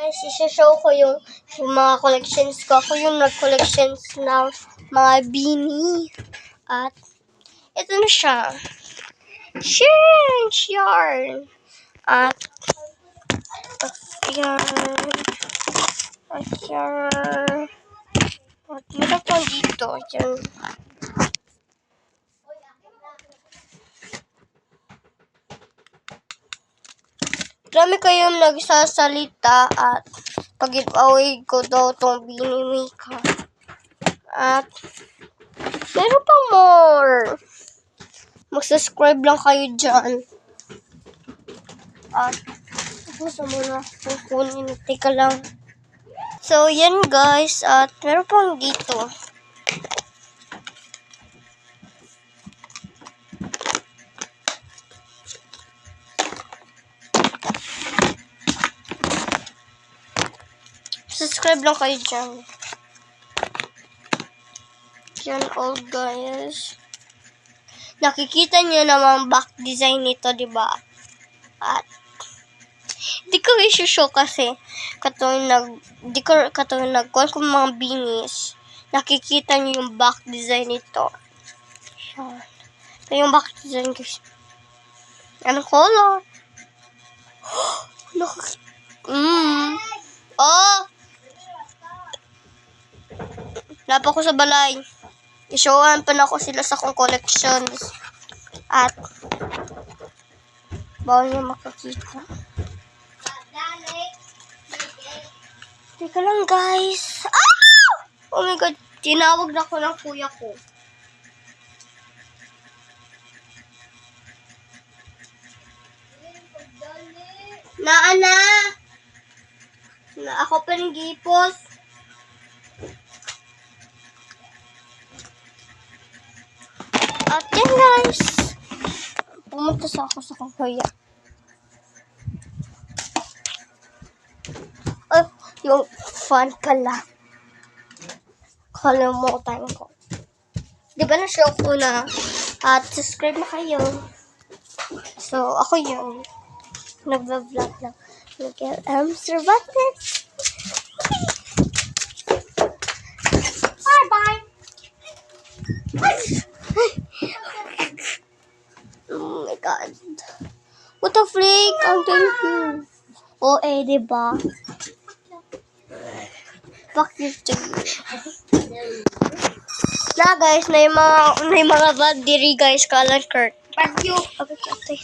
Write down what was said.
Guys, isa-show ko yung mga collections ko. Ako yung nag-collections ng mga beanie. At ito na siya. Change yarn. At yan. At yan. At meron pa dito. Yan. Marami kayong nagsasalita at pag-giveaway ko daw tong Beanie Mika. At meron pa more. Mag-subscribe lang kayo dyan. At gusto mo na kukunin. Teka lang. So, yan guys. At meron pang dito. Subscribe lang kayo dyan. Yan all guys. Nakikita niyo naman back design nito, di ba? At di ko i-show kasi katong nagkuhan ko mga beanies. Nakikita niyo yung back design nito. Yan. Ito yung back design guys. Anong color? Oh! Lapa ko sa balay. I-showan pa na ko sila sa kong collections. At bawal niyo makakita. Teka lang guys. Ah! Oh my god. Tinawag na ko ng kuya ko. Na ako pa rin gipos. At yan guys. Pumunta sa ako sa kuya. Oh, yung fan pala. Kalimutan ko. Di ba na-show ko na? At subscribe na kayo. So, ako yun. Nag-vlog lang. Survive. Bye-bye. Oh my god. What a freak. Ang thank you. O, diba? Fuck you to you. Na guys, na yung mga bad diri guys, Kalan Kurt. Thank you. Okay.